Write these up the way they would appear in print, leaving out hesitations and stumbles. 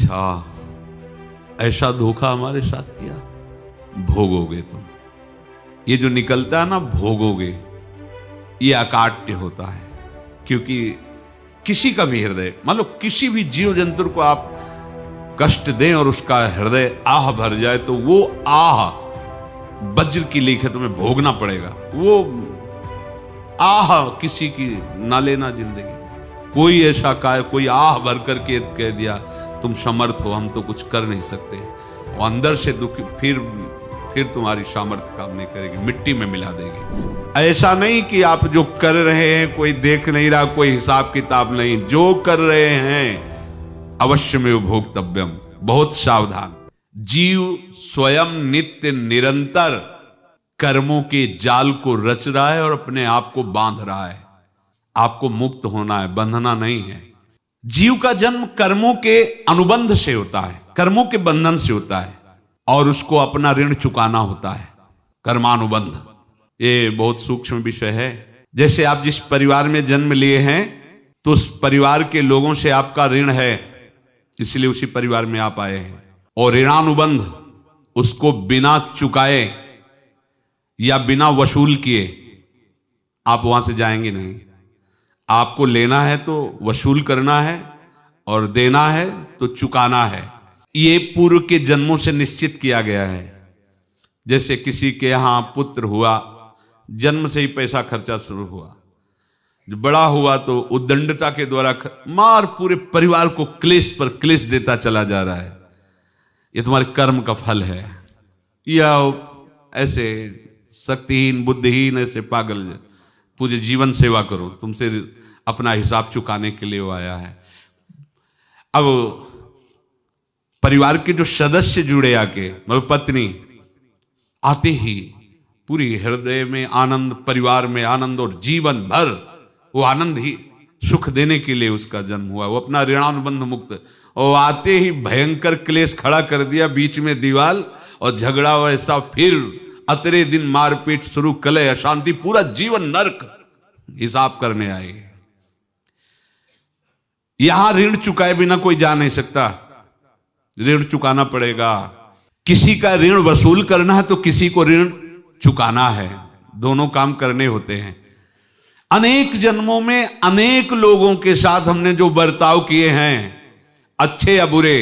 अच्छा, ऐसा धोखा हमारे साथ किया, भोगोगे तुम। ये जो निकलता है ना, भोगोगे, ये अकाट्य होता है। क्योंकि किसी का भी हृदय, मान लो किसी भी जीव जंतु को आप कष्ट दें और उसका हृदय आह भर जाए, तो वो आह वज्र की लीक है, तुम्हें भोगना पड़ेगा। वो आह किसी की ना लेना जिंदगी। कोई ऐसा कोई आह भर करके कह दिया तुम समर्थ हो, हम तो कुछ कर नहीं सकते, और अंदर से दुखी, फिर तुम्हारी सामर्थ्य काम नहीं करेगी, मिट्टी में मिला देगी। ऐसा नहीं कि आप जो कर रहे हैं कोई देख नहीं रहा, कोई हिसाब किताब नहीं, जो कर रहे हैं अवश्य में भोक्तव्यम। बहुत सावधान। जीव स्वयं नित्य निरंतर कर्मों के जाल को रच रहा है और अपने आप को बांध रहा है। आपको मुक्त होना है, बंधना नहीं है। जीव का जन्म कर्मों के अनुबंध से होता है, कर्मों के बंधन से होता है, और उसको अपना ऋण चुकाना होता है। कर्मानुबंध, ये बहुत सूक्ष्म विषय है। जैसे आप जिस परिवार में जन्म लिए हैं, तो उस परिवार के लोगों से आपका ऋण है, इसलिए उसी परिवार में आप आए हैं। और ऋणानुबंध, उसको बिना चुकाए या बिना वसूल किए आप वहां से जाएंगे नहीं। आपको लेना है तो वसूल करना है, और देना है तो चुकाना है। ये पूर्व के जन्मों से निश्चित किया गया है। जैसे किसी के यहां पुत्र हुआ, जन्म से ही पैसा खर्चा शुरू हुआ, जो बड़ा हुआ तो उद्दंडता के द्वारा मार पूरे परिवार को क्लेश पर क्लेश देता चला जा रहा है। ये तुम्हारे कर्म का फल है। या ऐसे शक्तिहीन बुद्धिहीन ऐसे पागल पूरे जीवन सेवा करो, तुमसे अपना हिसाब चुकाने के लिए वो आया है। अब परिवार के जो सदस्य जुड़े आके, मतलब पत्नी, आते ही पूरी हृदय में आनंद, परिवार में आनंद, और जीवन भर वो आनंद ही सुख देने के लिए उसका जन्म हुआ। वो अपना ऋणानुबंध मुक्त, और आते ही भयंकर क्लेश खड़ा कर दिया, बीच में दीवार और झगड़ा वैसा, फिर अतरे दिन मारपीट शुरू, कलह अशांति, पूरा जीवन नरक हिसाब करने आए। यहां ऋण चुकाए बिना कोई जा नहीं सकता, ऋण चुकाना पड़ेगा। किसी का ऋण वसूल करना है तो किसी को ऋण चुकाना है, दोनों काम करने होते हैं। अनेक जन्मों में अनेक लोगों के साथ हमने जो बर्ताव किए हैं, अच्छे या बुरे,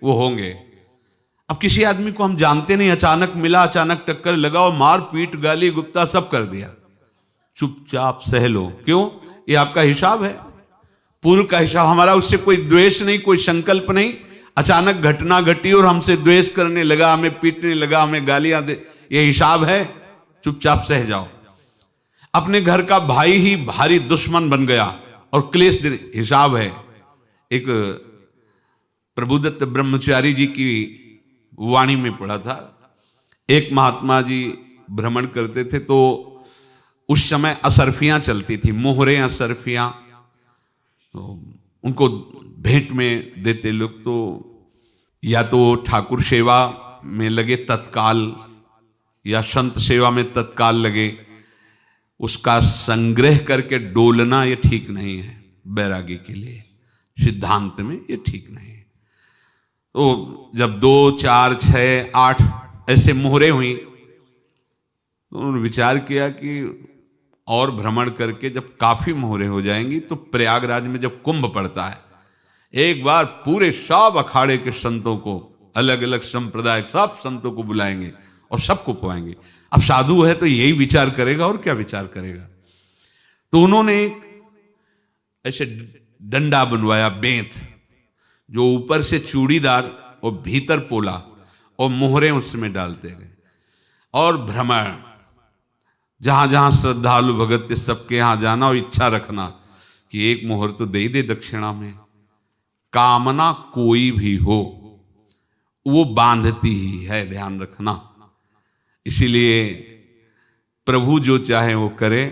वो होंगे। अब किसी आदमी को हम जानते नहीं, अचानक मिला, अचानक टक्कर लगा और मार पीट गाली गुप्ता सब कर दिया, चुपचाप सह लो। क्यों? ये आपका हिसाब है, पूर्व का हिसाब। हमारा उससे कोई द्वेष नहीं, कोई संकल्प नहीं। अचानक घटना घटी और हमसे द्वेष करने लगा, हमें पीटने लगा, हमें गालियां दे, ये हिसाब है, चुपचाप सह जाओ। अपने घर का भाई ही भारी दुश्मन बन गया और क्लेश दे, हिसाब है। एक प्रभुदत्त ब्रह्मचारी जी की वाणी में पढ़ा था, एक महात्मा जी भ्रमण करते थे, तो उस समय असरफियां चलती थी, मोहरे असरफियां, तो उनको भेंट में देते लोग। तो या तो ठाकुर सेवा में लगे तत्काल, या संत सेवा में तत्काल लगे, उसका संग्रह करके डोलना ये ठीक नहीं है बैरागी के लिए, सिद्धांत में ये ठीक नहीं है। तो जब 2, 4, 6, 8 ऐसे मोहरे हुई, तो उन्होंने विचार किया कि और भ्रमण करके जब काफी मोहरे हो जाएंगी, तो प्रयागराज में जब कुंभ पड़ता है, एक बार पूरे सब अखाड़े के संतों को, अलग अलग संप्रदाय सब संतों को बुलाएंगे और सबको पुआएंगे। अब साधु है तो यही विचार करेगा, और क्या विचार करेगा। तो उन्होंने ऐसे डंडा बनवाया, बेंत, जो ऊपर से चूड़ीदार और भीतर पोला, और मोहरे उसमें डालते गए। और भ्रमण, जहां जहां श्रद्धालु भगत थे सबके यहां जाना, और इच्छा रखना कि एक मोहर तो दे दे दक्षिणा में। कामना कोई भी हो वो बांधती ही है, ध्यान रखना। इसीलिए प्रभु जो चाहे वो करे,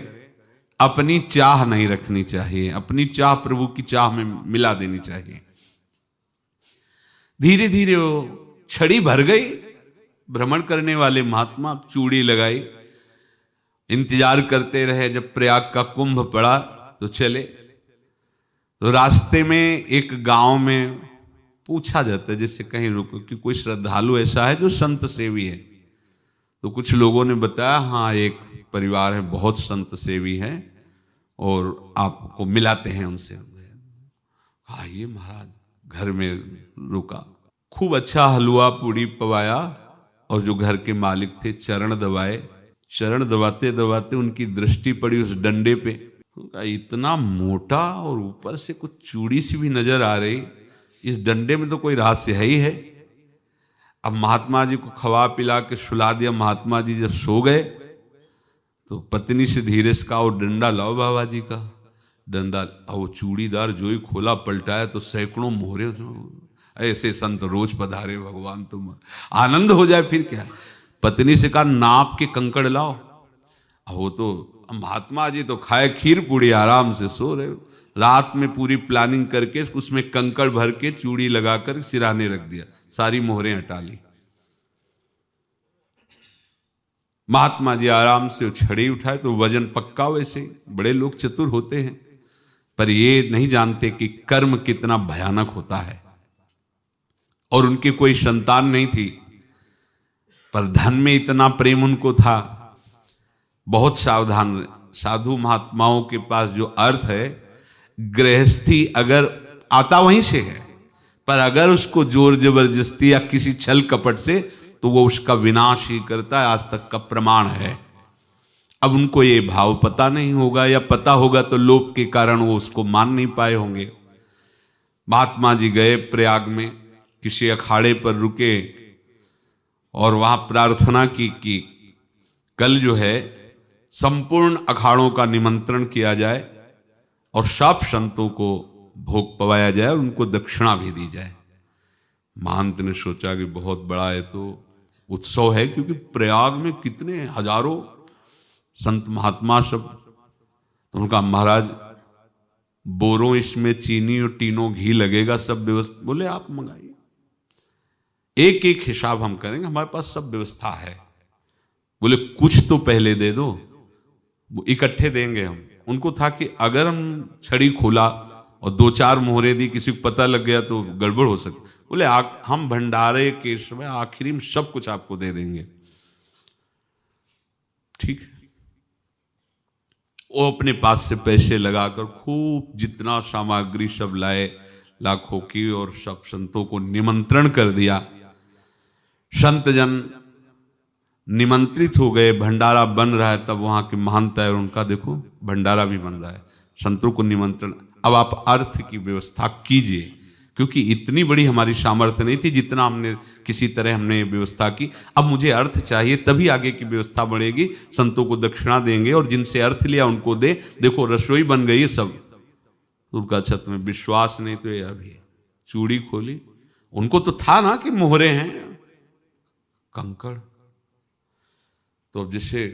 अपनी चाह नहीं रखनी चाहिए, अपनी चाह प्रभु की चाह में मिला देनी चाहिए। धीरे धीरे वो छड़ी भर गई, भ्रमण करने वाले महात्मा चूड़ी लगाई, इंतजार करते रहे। जब प्रयाग का कुंभ पड़ा तो चले। तो रास्ते में एक गांव में पूछा जाता है जैसे कहीं रुको कि कोई श्रद्धालु ऐसा है जो संत सेवी है, तो कुछ लोगों ने बताया हाँ एक परिवार है बहुत संत सेवी है और आपको मिलाते हैं उनसे। हाँ ये महाराज घर में रुका, खूब अच्छा हलवा पूड़ी पवाया और जो घर के मालिक थे चरण दबाए। चरण दबाते दबाते उनकी दृष्टि पड़ी उस डंडे पे, इतना मोटा और ऊपर से कुछ चूड़ी सी भी नजर आ रही, इस डंडे में तो कोई रहस्य है ही है। अब महात्मा जी को खवा पिला के सुला दिया। महात्मा जी जब सो गए तो पत्नी से धीरे से कहा वो डंडा लाओ बाबा जी का। डंडा वो चूड़ीदार जो ही खोला पलटाया तो सैकड़ों मोहरे। ऐसे संत रोज पधारे भगवान, तुम आनंद हो जाए फिर क्या। पत्नी से कहा नाप के कंकड़ लाओ। वो तो महात्मा जी तो खाए खीर पूड़ी आराम से सो रहे। रात में पूरी प्लानिंग करके उसमें कंकड़ भर के चूड़ी लगाकर सिराने रख दिया, सारी मोहरें हटा ली। महात्मा जी आराम से छड़ी उठाए तो वजन पक्का। वैसे बड़े लोग चतुर होते हैं पर ये नहीं जानते कि कर्म कितना भयानक होता है। और उनकी कोई संतान नहीं थी पर धन में इतना प्रेम उनको था। बहुत सावधान। साधु महात्माओं के पास जो अर्थ है, गृहस्थी अगर आता वहीं से है, पर अगर उसको जोर जबरदस्ती या किसी छल कपट से, तो वो उसका विनाश ही करता है। आज तक का प्रमाण है। अब उनको ये भाव पता नहीं होगा, या पता होगा तो लोभ के कारण वो उसको मान नहीं पाए होंगे। महात्मा जी गए प्रयाग में, किसी अखाड़े पर रुके और वहां प्रार्थना की कि कल जो है संपूर्ण अखाड़ों का निमंत्रण किया जाए और सब संतों को भोग पवाया जाए और उनको दक्षिणा भी दी जाए। महंत ने सोचा कि बहुत बड़ा है तो उत्सव है, क्योंकि प्रयाग में कितने हजारों संत महात्मा सब। तो उनका महाराज बोरों इसमें चीनी और टीनों घी लगेगा, सब व्यवस्था। बोले आप मंगाइए, एक एक हिसाब हम करेंगे, हमारे पास सब व्यवस्था है। बोले कुछ तो पहले दे दो, वो इकट्ठे देंगे हम। उनको था कि अगर हम छड़ी खोला और दो चार मोहरे दी, किसी को पता लग गया तो गड़बड़ हो सकती। बोले हम भंडारे के समय आखिरी में सब कुछ आपको दे देंगे। ठीक है। वो अपने पास से पैसे लगाकर खूब जितना सामग्री सब लाए लाखों की, और सब संतों को निमंत्रण कर दिया। संत जन निमंत्रित हो गए, भंडारा बन रहा है। तब वहां के महंत है और उनका देखो भंडारा भी बन रहा है, संतों को निमंत्रण। अब आप अर्थ की व्यवस्था कीजिए, क्योंकि इतनी बड़ी हमारी सामर्थ्य नहीं थी जितना हमने किसी तरह हमने व्यवस्था की। अब मुझे अर्थ चाहिए, तभी आगे की व्यवस्था बढ़ेगी। संतों को दक्षिणा देंगे और जिनसे अर्थ लिया उनको दे। देखो रसोई बन गई है सब। उनका छत में विश्वास नहीं तो ये अभी चूड़ी खोली। उनको तो था ना कि मोहरे हैं, कंकड़। तो अब जैसे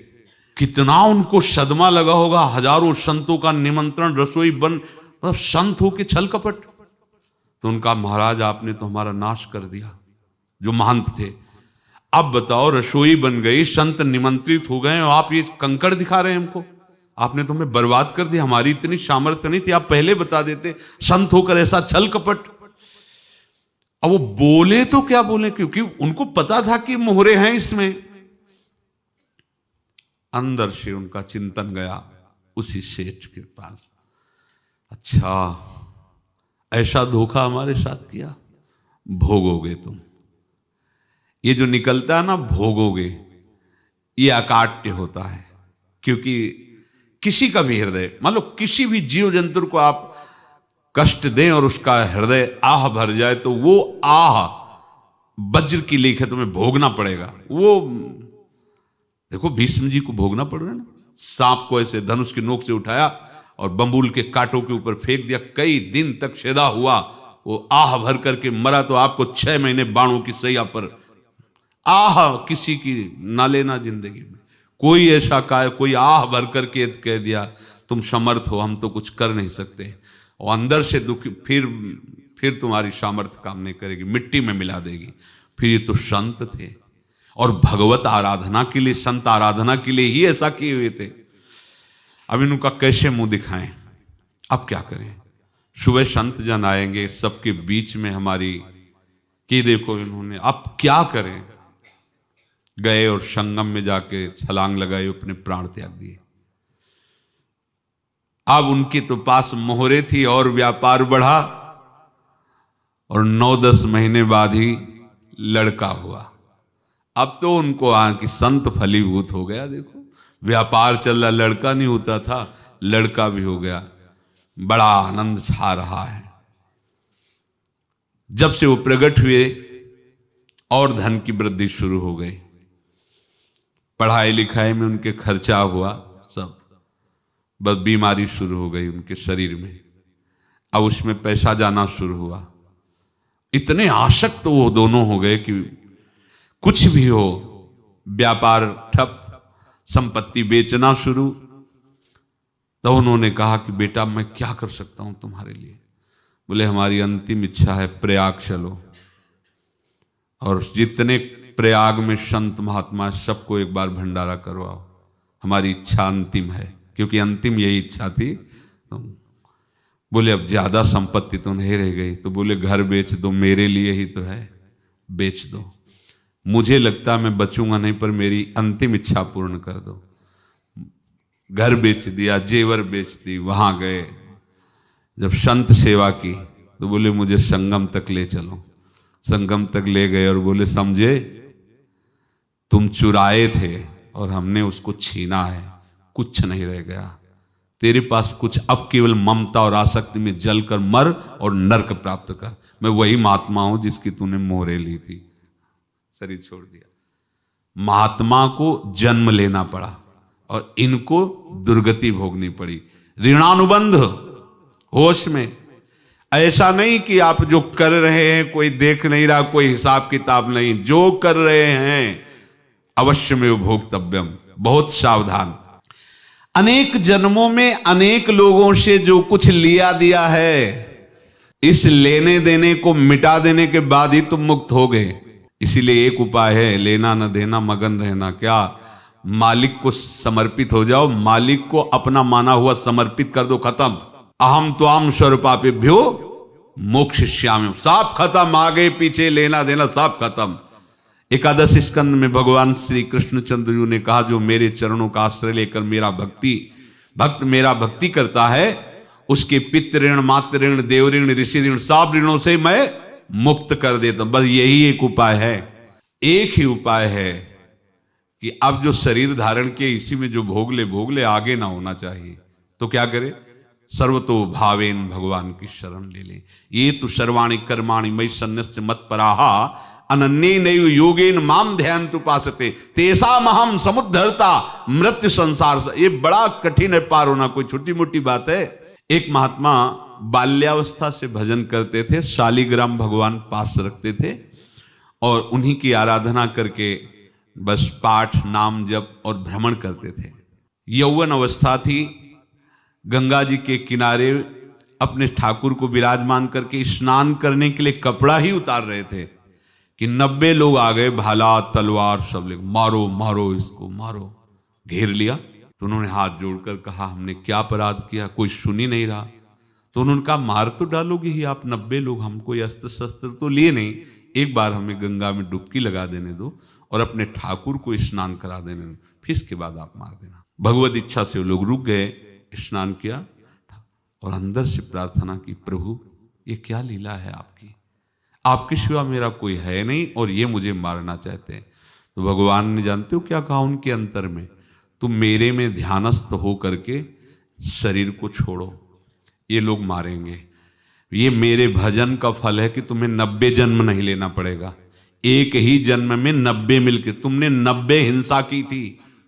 कितना उनको सदमा लगा होगा। हजारों संतों का निमंत्रण, रसोई बन, मतलब संत हो के छल कपट। तो उनका महाराज आपने तो हमारा नाश कर दिया, जो महंत थे। अब बताओ रसोई बन गई, संत निमंत्रित हो गए और आप ये कंकड़ दिखा रहे हैं हमको। आपने तो हमें बर्बाद कर दिया। हमारी इतनी सामर्थ्य नहीं थी, आप पहले बता देते। संत होकर ऐसा छल कपट। अब वो बोले तो क्या बोले, क्योंकि उनको पता था कि मोहरे हैं इसमें। अंदर से उनका चिंतन गया उसी सेठ के पास, अच्छा ऐसा धोखा हमारे साथ किया, भोगोगे तुम। ये जो निकलता है ना भोगोगे, ये अकाट्य होता है। क्योंकि किसी का भी हृदय, मान लो किसी भी जीव जंतु को आप कष्ट दें और उसका हृदय आह भर जाए, तो वो आह वज्र की लेख है, तुम्हें भोगना पड़ेगा। वो देखो भीष्म जी को भोगना पड़ रहा है ना। सांप को ऐसे धनुष की नोक से उठाया और बंबूल के कांटों के ऊपर फेंक दिया, कई दिन तक शेदा हुआ, वो आह भर करके मरा। तो आपको 6 महीने बाणों की सैया पर आह किसी की ना लेना जिंदगी में। कोई ऐसा कोई आह भर करके कह दिया तुम समर्थ हो, हम तो कुछ कर नहीं सकते, और अंदर से दुखी, फिर तुम्हारी सामर्थ्य काम नहीं करेगी, मिट्टी में मिला देगी। फिर ये तो संत थे और भगवत आराधना के लिए, संत आराधना के लिए ही ऐसा किए हुए थे। अब इनका कैसे मुंह दिखाएं, अब क्या करें। सुबह संत जन आएंगे, सबके बीच में हमारी कि देखो इन्होंने अब क्या करें। गए और संगम में जाके छलांग लगाई, अपने प्राण त्याग दिए। अब उनके तो पास मोहरे थी और व्यापार बढ़ा, और 9-10 महीने बाद ही लड़का हुआ। अब तो उनको कि संत फलीभूत हो गया। देखो व्यापार चल रहा, लड़का नहीं होता था, लड़का भी हो गया। बड़ा आनंद छा रहा है। जब से वो प्रकट हुए और धन की वृद्धि शुरू हो गई। पढ़ाई लिखाई में उनके खर्चा हुआ सब, बस बीमारी शुरू हो गई उनके शरीर में। अब उसमें पैसा जाना शुरू हुआ। इतने आसक्त वो दोनों हो गए कि कुछ भी हो, व्यापार ठप, संपत्ति बेचना शुरू। तो उन्होंने कहा कि बेटा मैं क्या कर सकता हूं तुम्हारे लिए। बोले हमारी अंतिम इच्छा है, प्रयाग चलो और जितने प्रयाग में संत महात्मा सबको एक बार भंडारा करवाओ। हमारी इच्छा अंतिम है, क्योंकि अंतिम यही इच्छा थी। तो बोले अब ज्यादा संपत्ति तो नहीं रह गई। तो बोले घर बेच दो, मेरे लिए ही तो है, बेच दो। मुझे लगता मैं बचूंगा नहीं, पर मेरी अंतिम इच्छा पूर्ण कर दो। घर बेच दिया, जेवर बेच दी। वहां गए, जब संत सेवा की तो बोले मुझे संगम तक ले चलो। संगम तक ले गए और बोले समझे तुम चुराए थे और हमने उसको छीना है, कुछ नहीं रह गया तेरे पास कुछ। अब केवल ममता और आसक्ति में जलकर मर और नरक प्राप्त कर। मैं वही महात्मा हूं जिसकी तूने मोहरे ली थी, शरीर छोड़ दिया। महात्मा को जन्म लेना पड़ा और इनको दुर्गति भोगनी पड़ी। ऋणानुबंध होश में। ऐसा नहीं कि आप जो कर रहे हैं कोई देख नहीं रहा, कोई हिसाब किताब नहीं। जो कर रहे हैं अवश्य में भोक्तव्यम। बहुत सावधान। अनेक जन्मों में अनेक लोगों से जो कुछ लिया दिया है, इस लेने देने को मिटा देने के बाद ही तुम मुक्त हो गए। इसीलिए एक उपाय है, लेना न देना, मगन रहना। क्या? मालिक को समर्पित हो जाओ। मालिक को अपना माना हुआ समर्पित कर दो, खत्म। अहम त्वाम स्वरूपापेभ्यो मोक्षयिष्यामि। सब खत्म, आगे पीछे लेना देना सब खत्म। एकादश स्कंद में भगवान श्री कृष्णचंद्र जी ने कहा जो मेरे चरणों का आश्रय लेकर भक्त मेरा भक्ति करता है, उसके पितृ ऋण, मातृ ऋण, देव ऋण, ऋषि ऋण, सब ऋणों से मैं मुक्त कर देता हूं। बस यही एक उपाय है। एक ही उपाय है कि अब जो शरीर धारण किए इसी में जो भोग ले आगे ना होना चाहिए। तो क्या करे? सर्वतो भावेन भगवान की शरण ले ले। ये तो सर्वाणि कर्माणि मयि सन्न्यस्य मत्पराहा अनन्ये नैव योगेन माम ध्यायन्तु उपासते तेषामहं समुद्धरता मृत्यु संसार से। ये बड़ा कठिन है पार होना, कोई छोटी मोटी बात है। एक महात्मा बाल्यावस्था से भजन करते थे, शालिग्राम भगवान पास रखते थे और उन्हीं की आराधना करके बस पाठ, नाम, जप और भ्रमण करते थे। यौवन अवस्था थी। गंगा जी के किनारे अपने ठाकुर को विराजमान करके स्नान करने के लिए कपड़ा ही उतार रहे थे कि 90 लोग आ गए, भाला तलवार सब ले, मारो मारो इसको मारो। घेर लिया तो उन्होंने हाथ जोड़कर कहा हमने क्या अपराध किया? कोई सुन ही नहीं रहा। तो उन्होंने कहा मार तो डालोगे ही आप, 90 लोग, हम कोई अस्त्र शस्त्र तो लिए नहीं। एक बार हमें गंगा में डुबकी लगा देने दो और अपने ठाकुर को स्नान करा देने दो, फिर इसके बाद आप मार देना। भगवत इच्छा से वो लोग रुक गए, स्नान किया और अंदर से प्रार्थना की, प्रभु ये क्या लीला है आपकी? आपके सिवा मेरा कोई है नहीं और ये मुझे मारना चाहते हैं। तो भगवान ने जानते हो क्या कहा उनके अंतर में? तुम मेरे में ध्यानस्थ हो करके शरीर को छोड़ो, ये लोग मारेंगे। ये मेरे भजन का फल है कि तुम्हें 90 जन्म नहीं लेना पड़ेगा। एक ही जन्म में 90 मिलके, तुमने 90 हिंसा की थी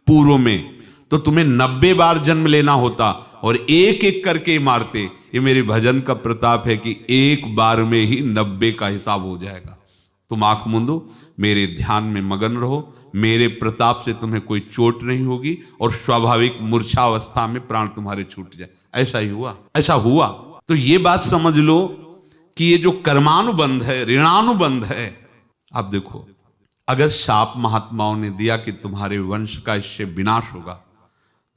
पूर्व में, तो तुम्हें 90 बार जन्म लेना होता और एक एक करके मारते। ये मेरे भजन का प्रताप है कि एक बार में ही 90 का हिसाब हो जाएगा। तुम आंख मूंदो, मेरे ध्यान में मगन रहो, मेरे प्रताप से तुम्हें कोई चोट नहीं होगी और स्वाभाविक मूर्छावस्था में प्राण तुम्हारे छूट जाए। ऐसा ही हुआ, ऐसा हुआ। तो ये बात समझ लो कि ये जो कर्मानुबंध है, ऋणानुबंध है। अब देखो, अगर शाप महात्माओं ने दिया कि तुम्हारे वंश का इससे विनाश होगा,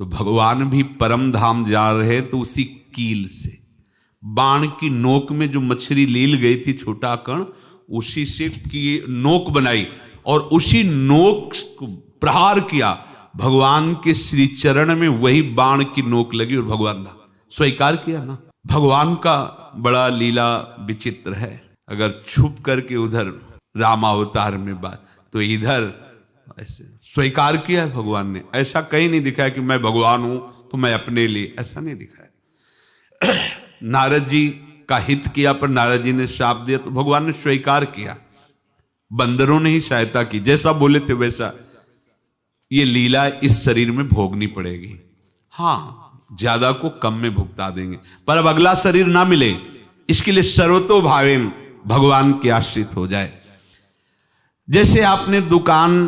तो भगवान भी परम धाम जा रहे तो उसी कील से, बाण की नोक में जो मछली लील गई थी, छोटा कण, उसी से की नोक बनाई और उसी नोक को प्रहार किया। भगवान के श्री चरण में वही बाण की नोक लगी और भगवान ने स्वीकार किया ना। भगवान का बड़ा लीला विचित्र है। अगर छुप करके उधर रामावतार में बात, तो इधर ऐसे स्वीकार किया है भगवान ने। ऐसा कहीं नहीं दिखाया कि मैं भगवान हूं तो मैं अपने लिए, ऐसा नहीं दिखाया। नारद जी का हित किया पर नारद जी ने शाप दिया तो भगवान ने स्वीकार किया। बंदरों ने ही सहायता की, जैसा बोले थे वैसा। ये लीला इस शरीर में भोगनी पड़ेगी। हाँ, ज्यादा को कम में भुगता देंगे, पर अब अगला शरीर ना मिले इसके लिए सर्वतो भावेन भगवान के आश्रित हो जाए। जैसे आपने दुकान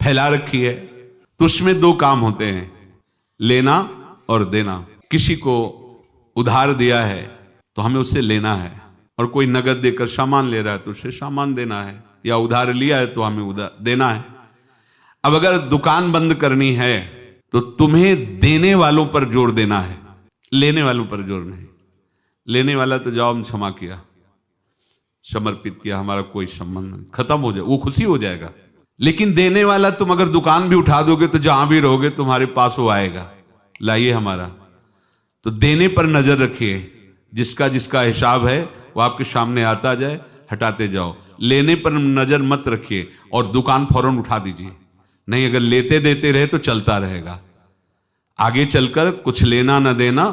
फैला रखी है तो उसमें दो काम होते हैं, लेना और देना। किसी को उधार दिया है तो हमें उससे लेना है, और कोई नगद देकर सामान ले रहा है तो उसे सामान देना है, या उधार लिया है तो हमें उधार देना है। अब अगर दुकान बंद करनी है तो तुम्हें देने वालों पर जोर देना है, लेने वालों पर जोर नहीं। लेने वाला तो जाओ हम क्षमा किया, समर्पित किया, हमारा कोई संबंध नहीं, खत्म हो जाए, वो खुशी हो जाएगा। लेकिन देने वाला तुम अगर दुकान भी उठा दोगे तो जहां भी रहोगे तुम्हारे पास वो आएगा, लाइए हमारा। तो देने पर नजर रखिए, जिसका जिसका हिसाब है वो आपके सामने आता जाए, हटाते जाओ। लेने पर नजर मत रखिए और दुकान फौरन उठा दीजिए, नहीं अगर लेते देते रहे तो चलता रहेगा। आगे चलकर कुछ लेना न देना,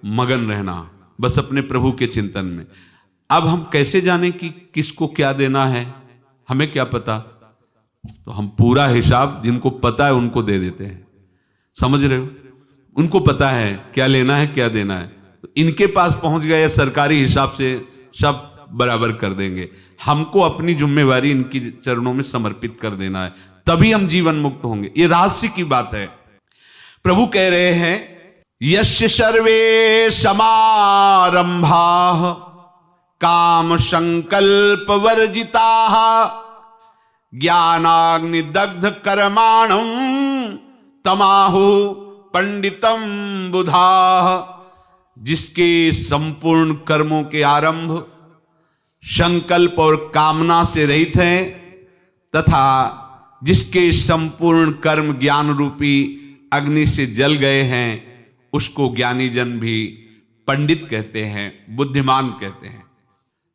मगन रहना बस अपने प्रभु के चिंतन में। अब हम कैसे जाने कि किसको क्या देना है, हमें क्या पता? तो हम पूरा हिसाब जिनको पता है उनको दे देते हैं, समझ रहे हो? उनको पता है क्या लेना है क्या देना है, तो इनके पास पहुंच गए, सरकारी हिसाब से सब बराबर कर देंगे। हमको अपनी जिम्मेवारी इनकी चरणों में समर्पित कर देना है, तभी हम जीवन मुक्त होंगे। ये रहस्य की बात है। प्रभु कह रहे हैं, यस्य सर्वे समारंभा काम संकल्प वर्जिता ज्ञानाग्नि दग्ध कर्माणं तमाहु पंडितम बुधा। जिसके संपूर्ण कर्मों के आरंभ संकल्प और कामना से रहित हैं, तथा जिसके संपूर्ण कर्म ज्ञान रूपी अग्नि से जल गए हैं, उसको ज्ञानी जन भी पंडित कहते हैं, बुद्धिमान कहते हैं।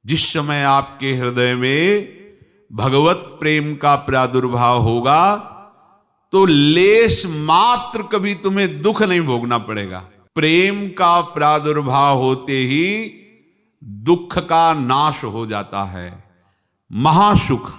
जिस समय आपके हृदय में भगवत प्रेम का प्रादुर्भाव होगा तो लेश मात्र कभी तुम्हें दुख नहीं भोगना पड़ेगा। प्रेम का प्रादुर्भाव होते ही दुख का नाश हो जाता है, महासुख।